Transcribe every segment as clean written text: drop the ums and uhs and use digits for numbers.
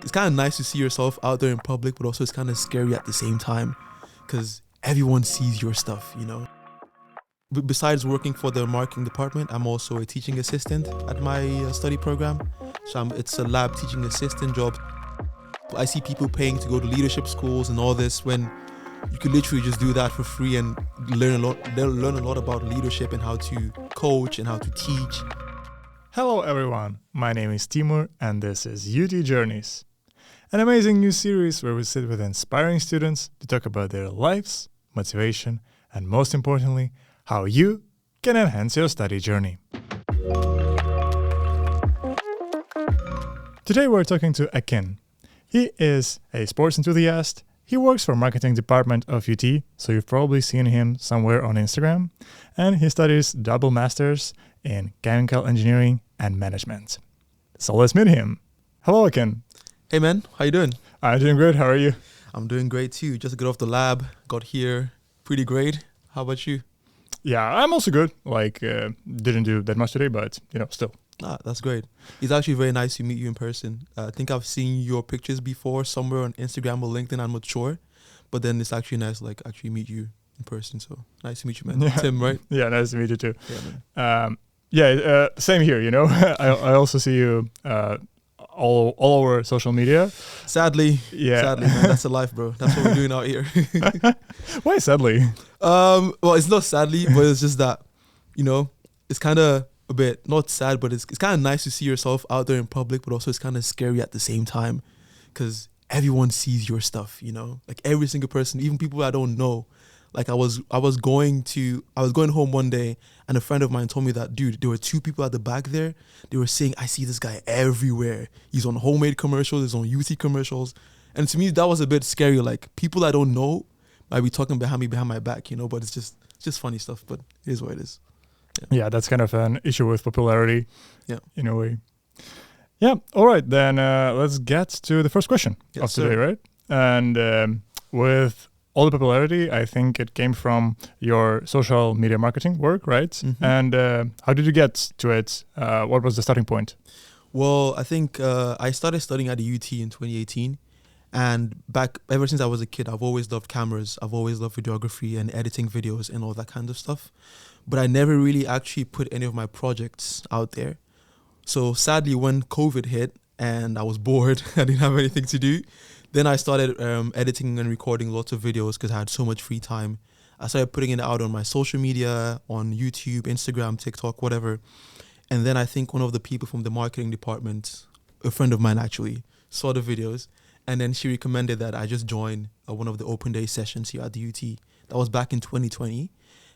it's kind of nice to see yourself out there in public, but also it's kind of scary at the same time because everyone sees your stuff, you know. Besides working for the marketing department, I'm also a teaching assistant at my study program. So it's a lab teaching assistant job. I see people paying to go to leadership schools and all this when you could literally just do that for free and learn a lot about leadership and how to coach and how to teach. Hello everyone, my name is Timur and this is UT Journeys, an amazing new series where we sit with inspiring students to talk about their lives, motivation, and most importantly, how you can enhance your study journey. Today we're talking to Akin. He is a sports enthusiast. He works for marketing department of UT, so you've probably seen him somewhere on Instagram, and he studies double masters in chemical engineering and management. So let's meet him. Hello, Akin. Hey man, how you doing? I'm doing good. How are you? I'm doing great too. Just got off the lab, got here, pretty great. How about you? Yeah, I'm also good. Didn't do that much today, but still. That's great. It's actually very nice to meet you in person. I think I've seen your pictures before somewhere on Instagram or LinkedIn. I'm not sure, but then it's actually nice to actually meet you in person. So nice to meet you, man. Yeah. Tim, right? Yeah, nice to meet you too. Yeah, man. Same here. I also see you all over social media. Sadly, man, that's the life, bro. That's what we're doing out here. Why sadly? Well, it's not sadly, but it's just that, it's kind of a bit not sad, but it's kind of nice to see yourself out there in public, but also it's kind of scary at the same time because everyone sees your stuff, like every single person, even people I don't know. Like I was going home one day and a friend of mine told me that, dude, there were two people at the back there. They were saying, I see this guy everywhere. He's on homemade commercials, he's on UT commercials. And to me, that was a bit scary. Like people I don't know might be talking behind my back, but it's just funny stuff, but it is what it is. Yeah, that's kind of an issue with popularity. Yeah. In a way. Yeah. All right. Then let's get to the first question of today, right? And with all the popularity, I think it came from your social media marketing work, right? Mm-hmm. And how did you get to it? What was the starting point? Well, I think I started studying at the UT in 2018. And ever since I was a kid, I've always loved cameras. I've always loved videography and editing videos and all that kind of stuff. But I never really actually put any of my projects out there. So sadly, when COVID hit and I was bored, I didn't have anything to do, then I started editing and recording lots of videos because I had so much free time. I started putting it out on my social media, on YouTube, Instagram, TikTok, whatever. And then I think one of the people from the marketing department, a friend of mine actually, saw the videos. And then she recommended that I just join one of the open day sessions here at the UT. That was back in 2020.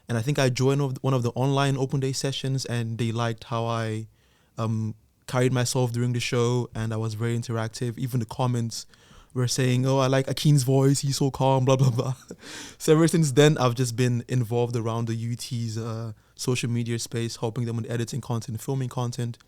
And I think I joined one of the online open day sessions and they liked how I carried myself during the show and I was very interactive. Even the comments were saying, oh, I like Akin's voice, he's so calm, blah, blah, blah. So ever since then, I've just been involved around the UT's social media space, helping them with editing content, filming content.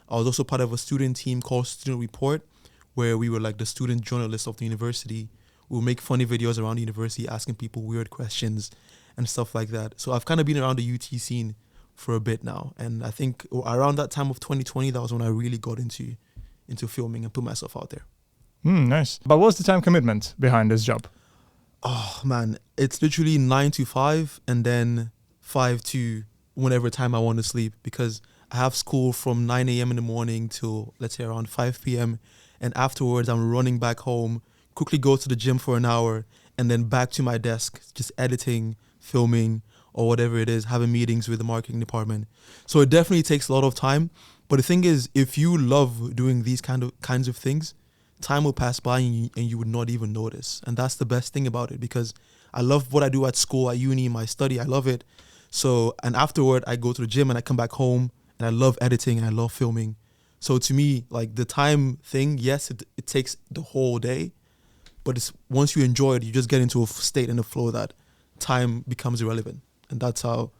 I was also part of a student team called Student Report, where we were like the student journalists of the university. We would make funny videos around the university, asking people weird questions and stuff like that. So I've kind of been around the UT scene for a bit now. And I think around that time of 2020, that was when I really got into filming and put myself out there. Nice. But what's the time commitment behind this job? Oh, man, it's literally 9 to 5 and then 5 to whenever time I want to sleep because I have school from 9 a.m. in the morning till, let's say, around 5 p.m. And afterwards, I'm running back home, quickly go to the gym for an hour, and then back to my desk, just editing, filming, or whatever it is, having meetings with the marketing department. So it definitely takes a lot of time. But the thing is, if you love doing these kinds of things, time will pass by and you would not even notice. And that's the best thing about it because I love what I do at school, at uni, my study. I love it. So, and afterward, I go to the gym and I come back home and I love editing and I love filming. So to me, like the time thing, yes, it takes the whole day, but it's once you enjoy it, you just get into a state and a flow that time becomes irrelevant, and that's how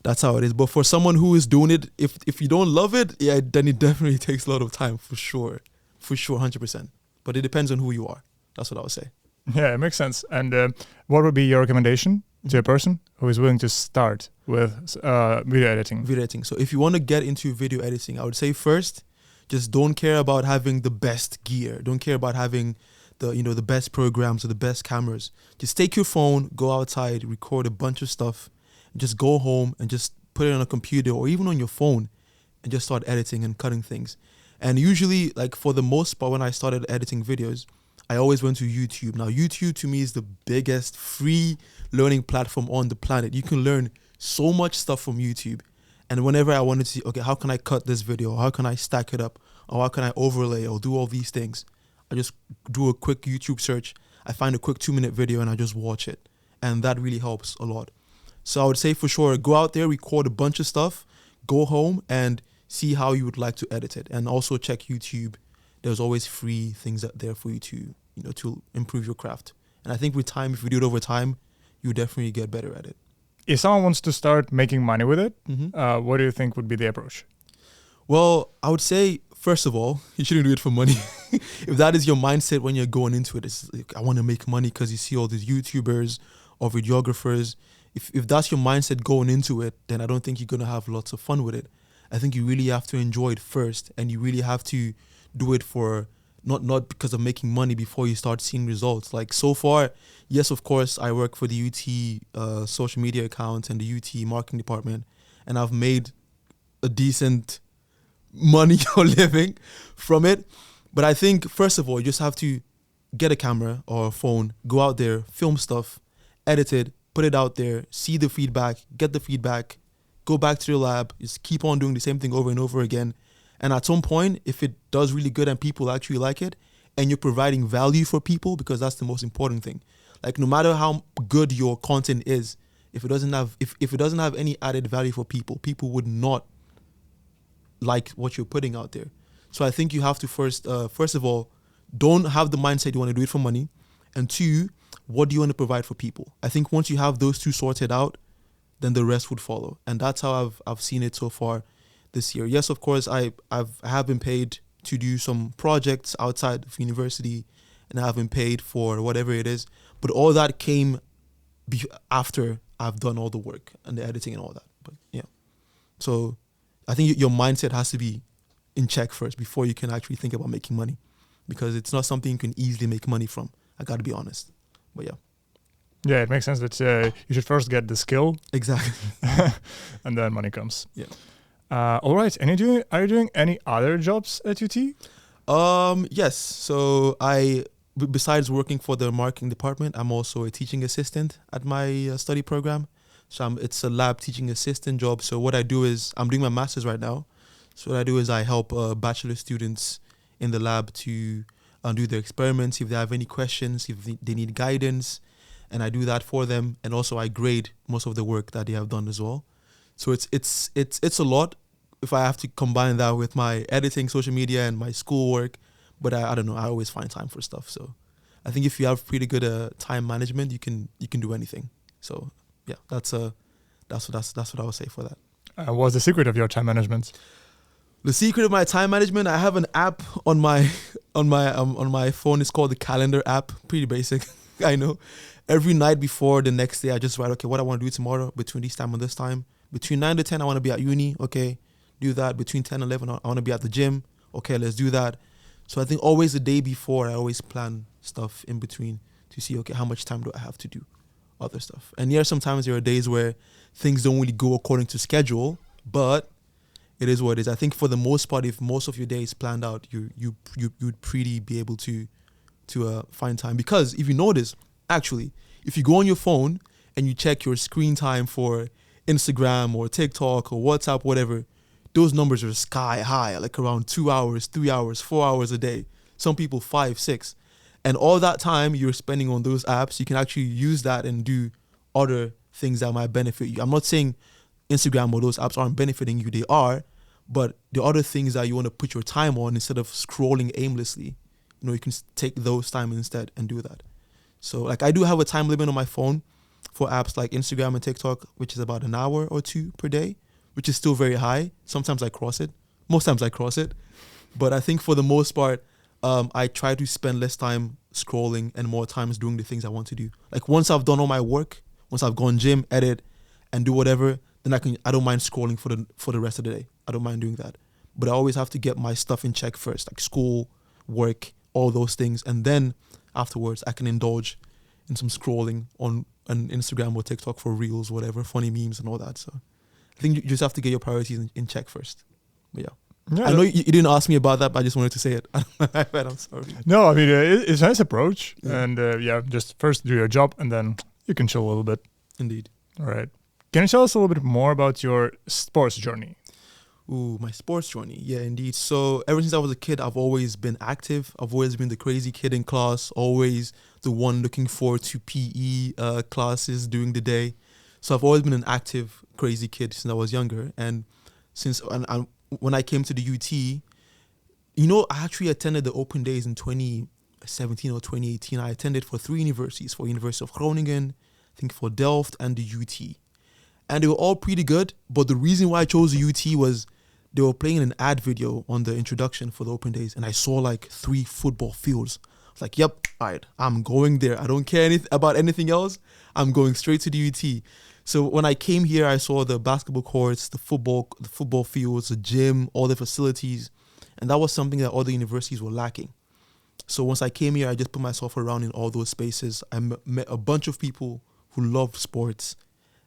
it is. But for someone who is doing it, if you don't love it, yeah, then it definitely takes a lot of time for sure, 100%. But it depends on who you are. That's what I would say. Yeah, it makes sense. And what would be your recommendation to a person who is willing to start with video editing? Video editing. So if you want to get into video editing, I would say first, Just don't care about having the best gear. Don't care about having the best programs or the best cameras. Just take your phone, go outside, record a bunch of stuff, and just go home and just put it on a computer or even on your phone and just start editing and cutting things. And usually, like for the most part, when I started editing videos, I always went to YouTube. Now, YouTube to me is the biggest free learning platform on the planet. You can learn so much stuff from YouTube. And whenever I wanted to see, okay, how can I cut this video? How can I stack it up? Or how can I overlay or do all these things? I just do a quick YouTube search. I find a quick 2-minute video and I just watch it. And that really helps a lot. So I would say for sure, go out there, record a bunch of stuff, go home and see how you would like to edit it. And also check YouTube. There's always free things out there for you to improve your craft. And I think with time, if you do it over time, you definitely get better at it. If someone wants to start making money with it, what do you think would be the approach? Well, I would say, first of all, you shouldn't do it for money. If that is your mindset when you're going into it, it's like, I want to make money because you see all these YouTubers or videographers. If that's your mindset going into it, then I don't think you're going to have lots of fun with it. I think you really have to enjoy it first, and you really have to do it for not because of making money before you start seeing results. Like so far, yes, of course, I work for the UT social media account and the UT marketing department, and I've made a decent money or living from it. But I think, first of all, you just have to get a camera or a phone, go out there, film stuff, edit it, put it out there, see the feedback, get the feedback, go back to your lab, just keep on doing the same thing over and over again. And at some point, if it does really good and people actually like it, and you're providing value for people, because that's the most important thing. Like no matter how good your content is, if it doesn't have any added value for people, people would not like what you're putting out there. So I think you have to first of all, don't have the mindset you want to do it for money, and 2, what do you want to provide for people? I think once you have those 2 sorted out, then the rest would follow, and that's how I've seen it so far this year. Yes, of course, I have been paid to do some projects outside of university, and I have been paid for whatever it is, but all that came after I've done all the work and the editing and all that. But yeah, so I think your mindset has to be in check first before you can actually think about making money, because it's not something you can easily make money from. I got to be honest. But yeah. Yeah, it makes sense that you should first get the skill. Exactly. And then money comes. Yeah. All right. And are you doing any other jobs at UT? Yes. So besides working for the marketing department, I'm also a teaching assistant at my study program. So it's a lab teaching assistant job. So what I do is, I'm doing my master's right now. So what I do is I help bachelor students in the lab to do their experiments, if they have any questions, if they need guidance, and I do that for them. And also I grade most of the work that they have done as well. So it's a lot if I have to combine that with my editing, social media, and my schoolwork. But I don't know, I always find time for stuff. So I think if you have pretty good time management, you can do anything. So yeah, that's what I would say for that. What's the secret of your time management? The secret of my time management, I have an app on my phone. It's called the calendar app. Pretty basic, I know. Every night before the next day, I just write, okay, what I want to do tomorrow between this time and this time. Between 9 to 10, I want to be at uni. Okay, do that. Between 10 and 11, I want to be at the gym. Okay, let's do that. So I think always the day before, I always plan stuff in between to see, okay, how much time do I have to do other stuff. And yeah, sometimes there are days where things don't really go according to schedule, but it is what it is. I think for the most part, if most of your day is planned out, you'd pretty be able to find time. Because if you notice, actually, if you go on your phone and you check your screen time for Instagram or TikTok or WhatsApp, whatever, those numbers are sky high, like around 2 hours, 3 hours, 4 hours a day. Some people 5, 6. And all that time you're spending on those apps, you can actually use that and do other things that might benefit you. I'm not saying Instagram or those apps aren't benefiting you, they are, but the other things that you want to put your time on instead of scrolling aimlessly, you can take those time instead and do that. So like I do have a time limit on my phone for apps like Instagram and TikTok, which is about an hour or 2 per day, which is still very high. Sometimes I cross it. Most times I cross it. But I think for the most part, I try to spend less time scrolling and more times doing the things I want to do. Like once I've done all my work, once I've gone gym, edit, and do whatever, then I don't mind scrolling for the rest of the day. I don't mind doing that. but I always have to get my stuff in check first, like school, work, all those things. And then afterwards, I can indulge in some scrolling on an Instagram or TikTok for reels, whatever, funny memes and all that. So I think you just have to get your priorities in check first. But yeah. Yeah, I know you didn't ask me about that, but I just wanted to say it. I'm sorry. No, I mean, it's a nice approach. Yeah. And just first do your job and then you can chill a little bit. Indeed. All right. Can you tell us a little bit more about your sports journey? Ooh, my sports journey. Yeah, indeed. So ever since I was a kid, I've always been active. I've always been the crazy kid in class, always the one looking forward to PE classes during the day. So I've always been an active, crazy kid since I was younger. And when I came to the UT, I actually attended the open days in 2017 or 2018. I attended for 3 universities, for University of Groningen, I think for Delft and the UT. And they were all pretty good, but the reason why I chose the UT was they were playing an ad video on the introduction for the open days, and I saw like 3 football fields. I was like, yep, all right, I'm going there. I don't care about anything else. I'm going straight to the UT. So when I came here, I saw the basketball courts, the football fields, the gym, all the facilities, and that was something that other universities were lacking. So once I came here, I just put myself around in all those spaces. I met a bunch of people who love sports,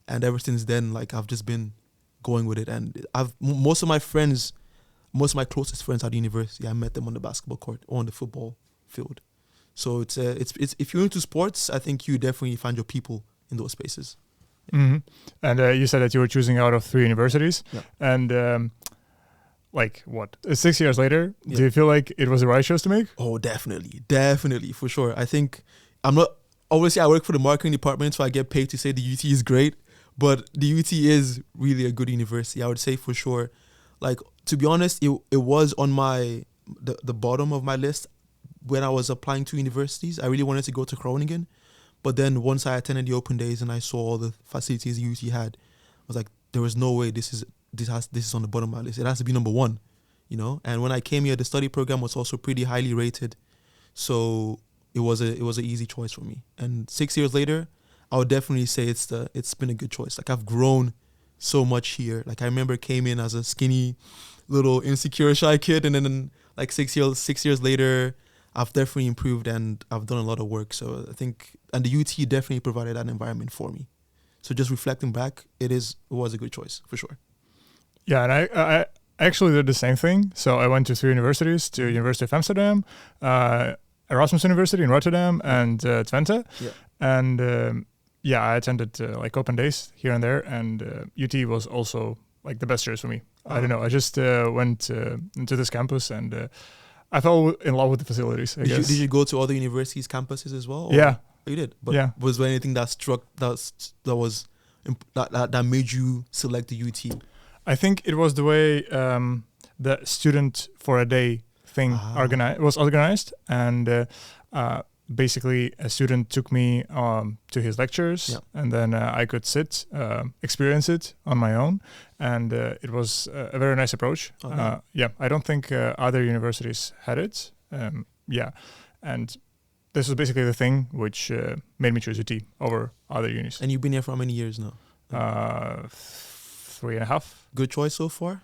and ever since then, like, I've just been going with it. And most of my closest friends at the university, I met them on the basketball court or on the football field. So it's if you're into sports, I think you definitely find your people in those spaces. Mm-hmm. And you said that you were choosing out of 3 universities. Yeah. And 6 years later, do you feel like it was the right choice to make? Oh, definitely, for sure. I think obviously I work for the marketing department, so I get paid to say the UT is great, but the UT is really a good university, I would say, for sure. Like, to be honest, it was on the bottom of my list when I was applying to universities. I really wanted to go to Groningen, but then once I attended the open days and I saw all the facilities the UT had, I was like, there was no way this is on the bottom of my list. It has to be number 1, And when I came here, the study program was also pretty highly rated, so it was an easy choice for me. And 6 years later, I would definitely say it's been a good choice. Like, I've grown so much here. Like, I remember came in as a skinny, little insecure, shy kid, and then like 6 years later, I've definitely improved and I've done a lot of work. So I think, and the UT definitely provided that environment for me. So just reflecting back, it was a good choice for sure. Yeah, and I actually did the same thing. So I went to 3 universities, to University of Amsterdam, Erasmus University in Rotterdam, and Twente. Yeah. And I attended like open days here and there, and UT was also like the best choice for me. I don't know. I just went into this campus and I fell in love with the facilities. Did you go to other universities' campuses as well? Yeah. Oh, you did? But yeah. Was there anything that that made you select the UT? I think it was the way the student for a day thing was organized, and basically a student took me to his lectures, and then I could sit, experience it on my own, and it was a very nice approach. I don't think other universities had it. And this was basically the thing which made me choose UT over other unis. And you've been here for how many years now? 3.5. Good choice so far?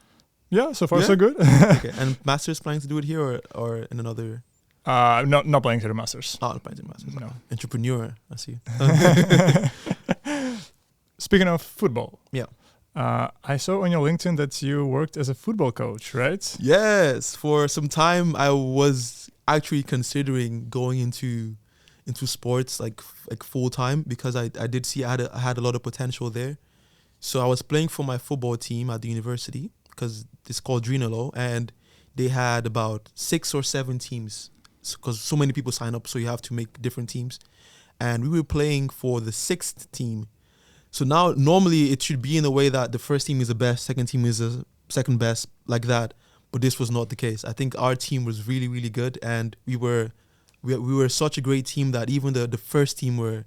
Yeah, so far so good. Okay. And master's planning to do it here or in another? Not planning to do masters. Not planning to do masters. No. Entrepreneur, I see. Speaking of football. Yeah. I saw on your LinkedIn that you worked as a football coach, right? Yes. For some time, I was actually considering going into sports like full time, because I did see I had a lot of potential there. So I was playing for my football team at the university, because it's called Drenalo, and they had about 6 or 7 teams, because so many people sign up, so you have to make different teams. And we were playing for the 6th team. So now normally it should be in a way that the first team is the best, second team is the second best, like that. But this was not the case. I think our team was really, really good, and we were such a great team that even the first team were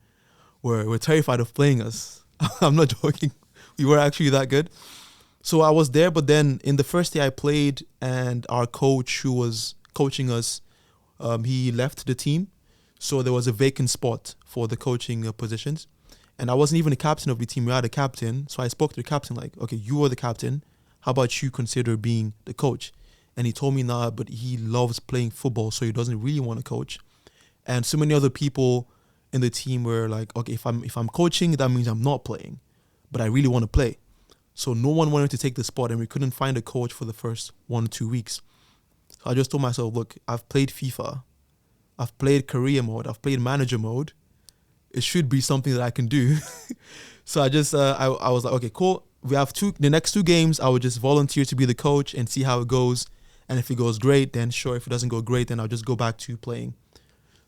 terrified of playing us. I'm not joking. We were actually that good. So I was there, but then in the first day I played, and our coach who was coaching us, he left the team. So there was a vacant spot for the coaching positions. And I wasn't even the captain of the team. We had a captain. So I spoke to the captain like, okay, you are the captain. How about you consider being the coach? and he told me nah, but he loves playing football, so he doesn't really want to coach. And so many other people in the team were like, okay, if I'm coaching, that means I'm not playing, but I really want to play. So no one wanted to take the spot, and we couldn't find a coach for the first 1 or 2 weeks. So I just told myself, look, I've played FIFA, I've played career mode, I've played manager mode. It should be something that I can do. So I just I was like, okay, cool. We have the next 2 games. I would just volunteer to be the coach and see how it goes. And if it goes great, then sure. If it doesn't go great, then I'll just go back to playing.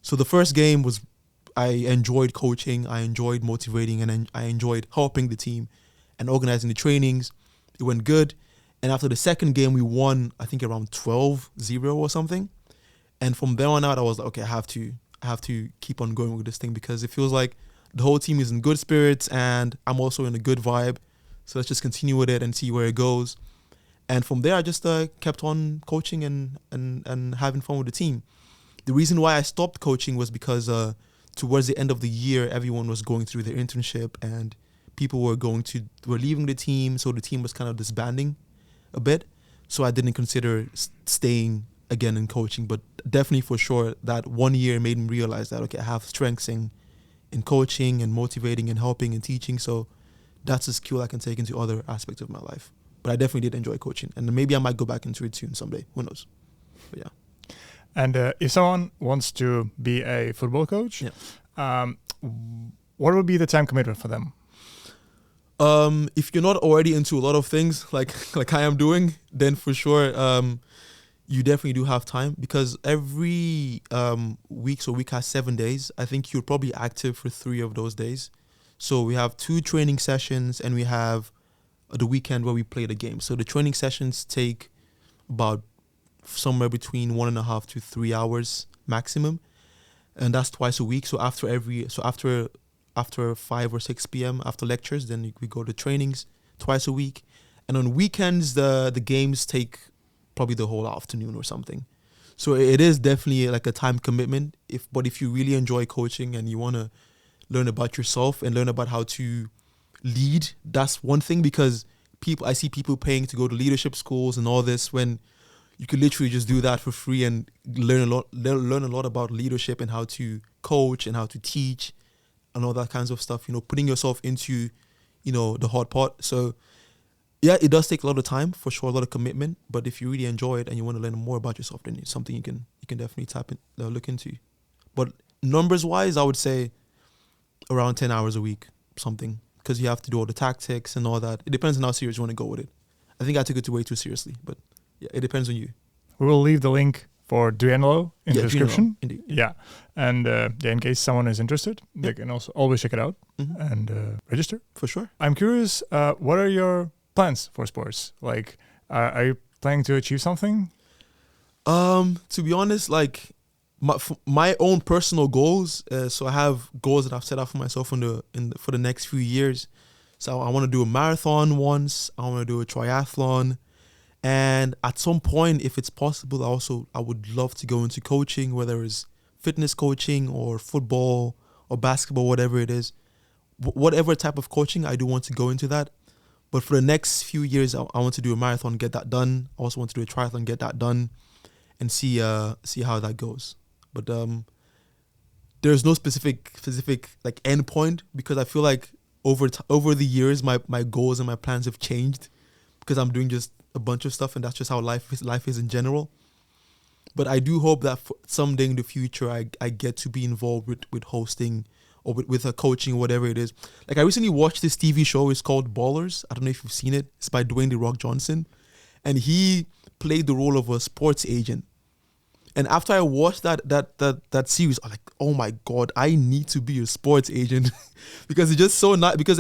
So the first game was, I enjoyed coaching, I enjoyed motivating, and I enjoyed helping the team and organizing the trainings. It went good. And after the second game, we won, I think around 12-0 or something. And from there on out, I was like, okay, I have to keep on going with this thing, because it feels like the whole team is in good spirits and I'm also in a good vibe. So let's just continue with it and see where it goes. And from there, I just kept on coaching and having fun with the team. The reason why I stopped coaching was because towards the end of the year, everyone was going through their internship and people were leaving the team. So the team was kind of disbanding a bit. So I didn't consider staying again in coaching. But definitely for sure, that 1 year made me realize that, okay, I have strengths in coaching and motivating and helping and teaching. So that's a skill I can take into other aspects of my life. But I definitely did enjoy coaching. And maybe I might go back into it soon someday. Who knows? But yeah. And if someone wants to be a football coach, what would be the time commitment for them? If you're not already into a lot of things like I am doing, then for sure you definitely do have time, because every week has 7 days. I think you're probably active for 3 of those days. So we have 2 training sessions and we have the weekend where we play the game. So the training sessions take about somewhere between 1.5 to 3 hours maximum, and that's twice a week. So after 5 or 6 p.m. after lectures, then we go to trainings twice a week. And on weekends, the games take probably the whole afternoon or something. So it is definitely like a time commitment. But if you really enjoy coaching and you want to learn about yourself and learn about how to lead, that's one thing, because I see people paying to go to leadership schools and all this, when you could literally just do that for free and learn a lot about leadership and how to coach and how to teach and all that kinds of stuff, putting yourself into, the hot pot. So yeah, it does take a lot of time, for sure, a lot of commitment. But if you really enjoy it and you want to learn more about yourself, then it's something you can definitely look into. But numbers wise, I would say around 10 hours a week, something, because you have to do all the tactics and all that. It depends on how serious you want to go with it. I think I took it way too seriously, but yeah, it depends on you. We will leave the link for Duenlo in the description. Indeed. Yeah. And in case someone is interested, they can also always check it out and register. For sure. I'm curious, what are your plans for sports? Like, are you planning to achieve something? To be honest, like my own personal goals. So I have goals that I've set out for myself for the next few years. So I want to do a marathon once. I want to do a triathlon. And at some point, if it's possible, I would love to go into coaching, whether it's fitness coaching or football or basketball, whatever it is. Whatever type of coaching, I do want to go into that. But for the next few years, I want to do a marathon, get that done. I also want to do a triathlon, get that done, and see how that goes. But there's no specific like end point, because I feel like over the years, my goals and my plans have changed, because I'm doing just a bunch of stuff, and that's just how life is in general. But I do hope that someday in the future I get to be involved with hosting or with a coaching, whatever it is. Like, I recently watched this TV show. It's called Ballers. I don't know if you've seen it. It's by Dwayne "The Rock" Johnson, and he played the role of a sports agent. And after I watched that series, I'm like, oh my God, I need to be a sports agent because it's just so not because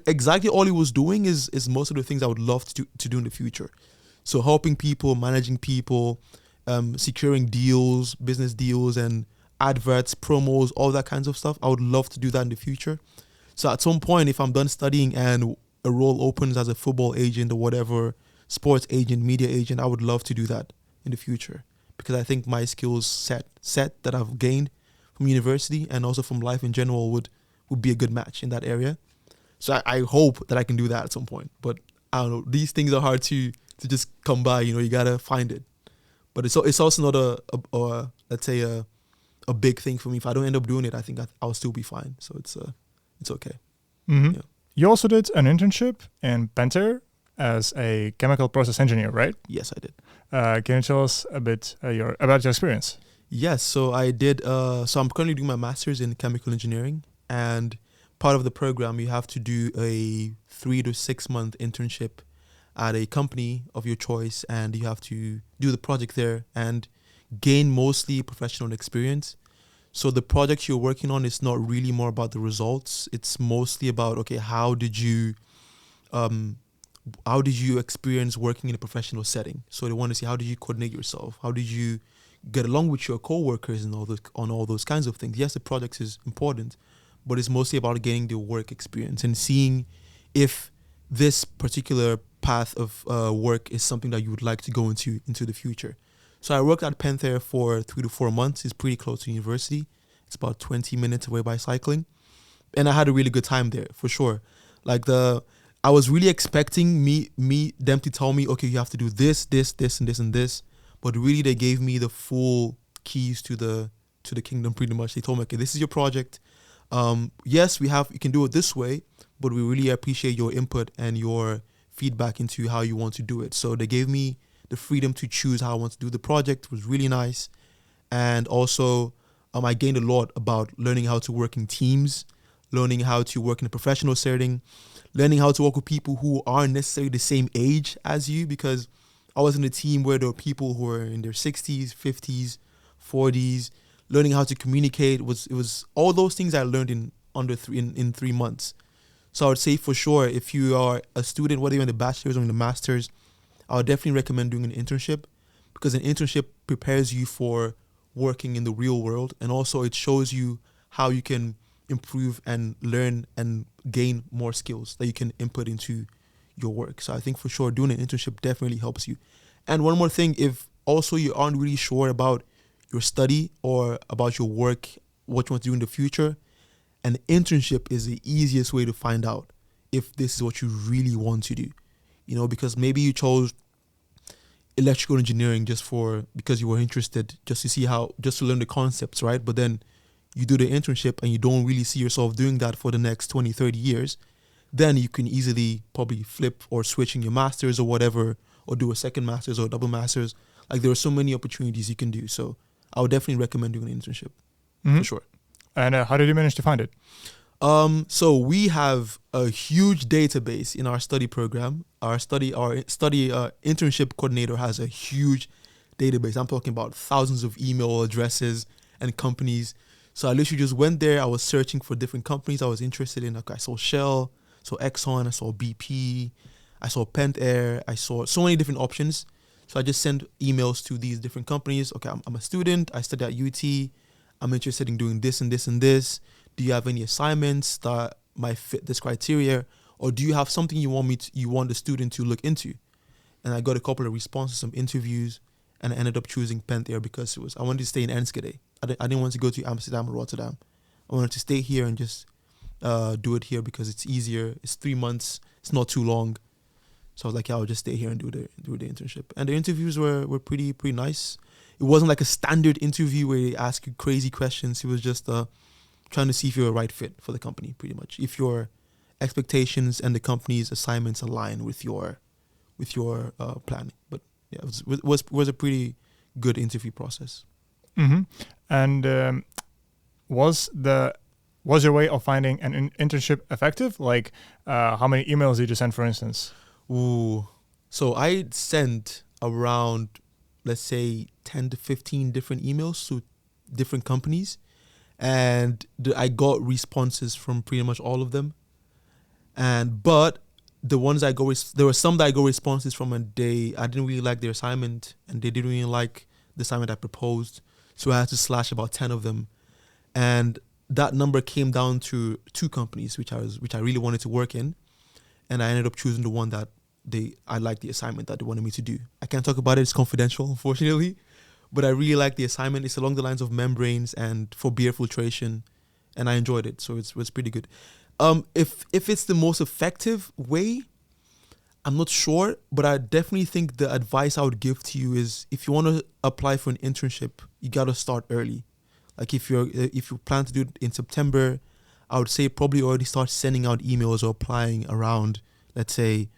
exactly all he was doing is most of the things I would love to do in the future. So helping people, managing people, securing deals, business deals, and adverts, promos, all that kinds of stuff. I would love to do that in the future. So at some point, if I'm done studying and a role opens as a football agent or whatever, sports agent, media agent, I would love to do that in the future, because I think my skills set that I've gained from university and also from life in general would be a good match in that area. So I hope that I can do that at some point. But I don't know, these things are hard to just come by, you gotta find it. But it's also not a let's say a big thing for me. If I don't end up doing it, I think I'll still be fine. So it's okay. Mm-hmm. Yeah. You also did an internship in Pentair as a chemical process engineer, right? Yes, I did. Can you tell us a bit about your experience? Yes, so I did. So I'm currently doing my master's in chemical engineering, and part of the program you have to do a 3 to 6 month internship at a company of your choice, and you have to do the project there and gain mostly professional experience. So the project you're working on is not really more about the results. It's mostly about, okay, how did you experience working in a professional setting? So they want to see, how did you coordinate yourself? How did you get along with your coworkers and all those kinds of things? Yes, the project is important, but it's mostly about getting the work experience and seeing if this particular path of work is something that you would like to go into the future. So I worked at Pentair for 3 to 4 months. It's pretty close to university. It's about 20 minutes away by cycling. And I had a really good time there, for sure. I was really expecting them to tell me, okay, you have to do this, and this, and this. But really, they gave me the full keys to the kingdom, pretty much. They told me, okay, this is your project. Yes, you can do it this way, but we really appreciate your input and your feedback into how you want to do it. So they gave me the freedom to choose how I want to do the project. It was really nice. And also, I gained a lot about learning how to work in teams, learning how to work in a professional setting, learning how to work with people who aren't necessarily the same age as you, because I was in a team where there were people who were in their 60s, 50s, 40s. Learning how to communicate it was all those things I learned in 3 months. So I would say for sure, if you are a student, whether you're in the bachelor's or in the master's, I would definitely recommend doing an internship, because an internship prepares you for working in the real world, and also it shows you how you can improve and learn and gain more skills that you can input into your work. So I think for sure doing an internship definitely helps you. And one more thing, if also you aren't really sure about your study or about your work, what you want to do in the future, an internship is the easiest way to find out if this is what you really want to do. Because maybe you chose electrical engineering because you were interested, just to learn the concepts, right? But then you do the internship and you don't really see yourself doing that for the next 20, 30 years, then you can easily probably flip or switch in your master's or whatever, or do a second master's or a double master's. Like, there are so many opportunities you can do. So I would definitely recommend doing an internship, for sure. And how did you manage to find it? So we have a huge database in our study program. Our internship coordinator has a huge database. I'm talking about thousands of email addresses and companies. So I literally just went there. I was searching for different companies I was interested in. Like, I saw Shell, saw Exxon, I saw BP, I saw Pentair, I saw so many different options. So I just sent emails to these different companies. Okay, I'm a student. I study at UT. I'm interested in doing this and this and this. Do you have any assignments that might fit this criteria? Or do you have something you want the student to look into? And I got a couple of responses, some interviews, and I ended up choosing Pentair because I wanted to stay in Enschede. I didn't want to go to Amsterdam or Rotterdam. I wanted to stay here and just do it here because it's easier. It's 3 months. It's not too long. So I was like, yeah, I'll just stay here and do the internship. And the interviews were pretty nice. It wasn't like a standard interview where they ask you crazy questions. It was just trying to see if you're a right fit for the company, pretty much. If your expectations and the company's assignments align with your planning. But yeah, it was a pretty good interview process. Mm-hmm. And was your way of finding an internship effective? Like, how many emails did you send, for instance? Ooh, so I sent around, let's say, 10 to 15 different emails to different companies, and I got responses from pretty much all of them. But the ones there were some that I got responses from, and I didn't really like their assignment, and they didn't really like the assignment I proposed, so I had to slash about 10 of them, and that number came down to 2 companies which I really wanted to work in, and I ended up choosing the one that I liked the assignment that they wanted me to do. I can't talk about it; it's confidential, unfortunately. But I really like the assignment. It's along the lines of membranes and for beer filtration, and I enjoyed it. So it's pretty good. If it's the most effective way, I'm not sure, but I definitely think the advice I would give to you is if you want to apply for an internship, you got to start early. Like if you plan to do it in September, I would say probably already start sending out emails or applying around, let's say,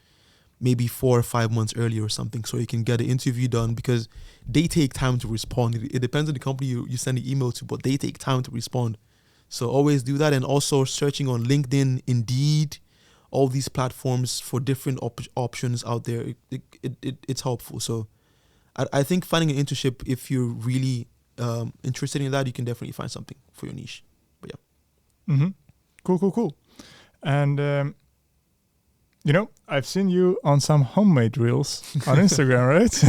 maybe 4 or 5 months earlier or something, so you can get an interview done, because they take time to respond. It depends on the company you send the email to, but they take time to respond. So always do that. And also searching on LinkedIn, Indeed, all these platforms for different options out there, it's helpful. So I think finding an internship, if you're really interested in that, you can definitely find something for your niche. But yeah. Mm-hmm. Cool. And I've seen you on some homemade reels on Instagram, right?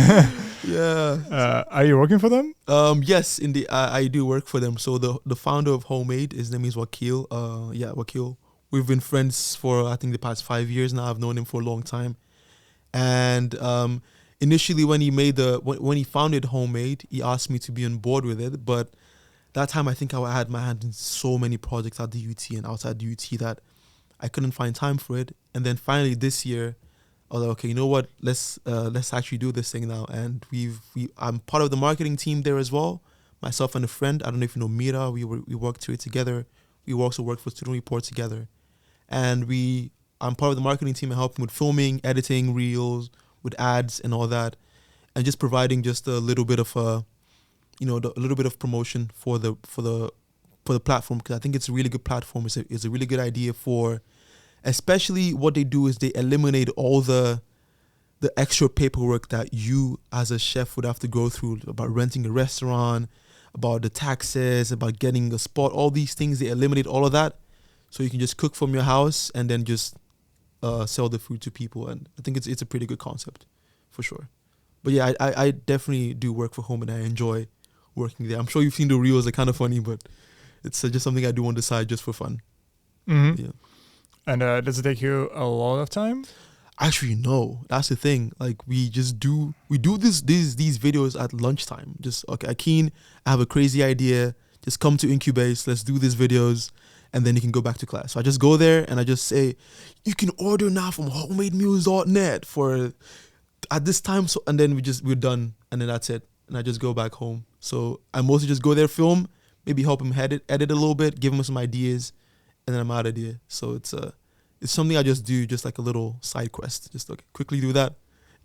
Yeah. Are you working for them? Yes, I do work for them. So the founder of Homemade, his name is Wakil. Wakil. We've been friends for, I think, the past 5 years now. I've known him for a long time. And initially when he founded Homemade, he asked me to be on board with it. But that time I think I had my hand in so many projects at the UT and outside the UT that I couldn't find time for it. And then finally this year, I was like, okay, you know what? Let's actually do this thing now. And I'm part of the marketing team there as well. Myself and a friend. I don't know if you know Mira. We worked through it together. We also worked for Student Report together. And I'm part of the marketing team and helping with filming, editing, reels, with ads and all that, and just providing just a little bit of a little bit of promotion for the platform, because I think it's a really good platform. It's a really good idea for, especially what they do is they eliminate all the extra paperwork that you as a chef would have to go through about renting a restaurant, about the taxes, about getting a spot, all these things. They eliminate all of that. So you can just cook from your house and then just sell the food to people. And I think it's a pretty good concept for sure. But yeah, I definitely do work for home and I enjoy working there. I'm sure you've seen the reels. They're kind of funny, but it's just something I do on the side just for fun. Mm-hmm. Yeah. And does it take you a lot of time? Actually, no. That's the thing. Like we do these videos at lunchtime. Just, okay, Akin, I have a crazy idea. Just come to Incubase. Let's do these videos. And then you can go back to class. So I just go there and I just say, you can order now from homemademeals.net for at this time. So, and then we're done. And then that's it. And I just go back home. So I mostly just go there, film, maybe help him edit a little bit, give him some ideas, and then I'm out of there. So it's something I just do, just like a little side quest. Just like quickly do that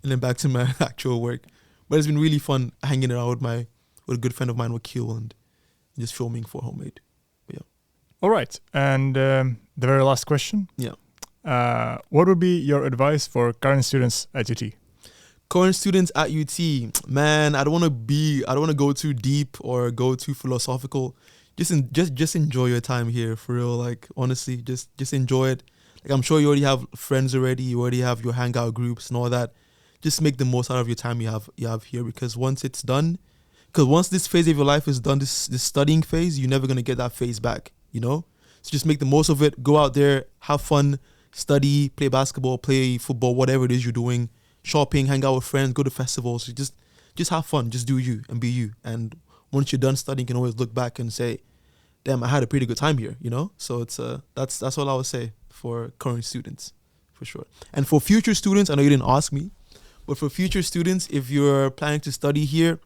and then back to my actual work. But it's been really fun hanging around with a good friend of mine, Wakil, and just filming for Homemade. All right. And the very last question. Yeah. What would be your advice for current students at UT? Current students at UT, man, I don't want to go too deep or go too philosophical. Just enjoy your time here, for real. Like, honestly, just enjoy it. Like, I'm sure you already have friends already. You already have your hangout groups and all that. Just make the most out of your time you have here, because once it's done, once this phase of your life is done, this studying phase, you're never gonna get that phase back. So just make the most of it. Go out there, have fun, study, play basketball, play football, whatever it is you're doing, shopping, hang out with friends, go to festivals. Just have fun. Just do you and be you. And once you're done studying, you can always look back and say, damn, I had a pretty good time here, So it's that's all I would say for current students, for sure. And for future students, I know you didn't ask me, but for future students, if you're planning to study here,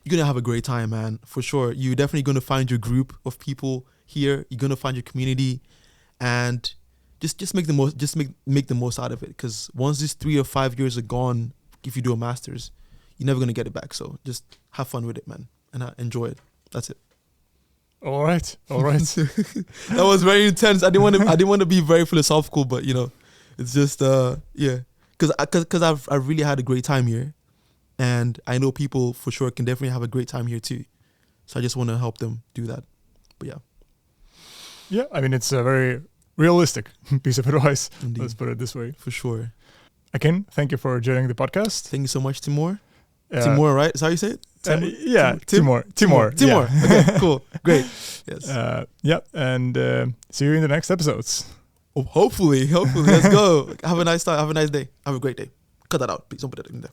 you're going to have a great time, man, for sure. You're definitely going to find your group of people here. You're going to find your community, and just make the most, make the most out of it. Because once these 3 or 5 years are gone, if you do a master's, you're never going to get it back. So just have fun with it, man, and enjoy it. That's it. All right. That was very intense. I didn't want to be very philosophical, but it's just yeah. Because I've really had a great time here. And I know people for sure can definitely have a great time here too. So I just want to help them do that. But yeah. Yeah, I mean, it's a very realistic piece of advice. Indeed. Let's put it this way. For sure. Akin, thank you for joining the podcast. Thank you so much, Timur. Timur, right? Is that how you say it? Yeah, Timur. Yeah. Okay, cool. Great. Yes. Yeah, and see you in the next episodes. Oh, hopefully. Let's go. Have a nice time. Have a nice day. Have a great day. Cut that out. Please don't put that in there.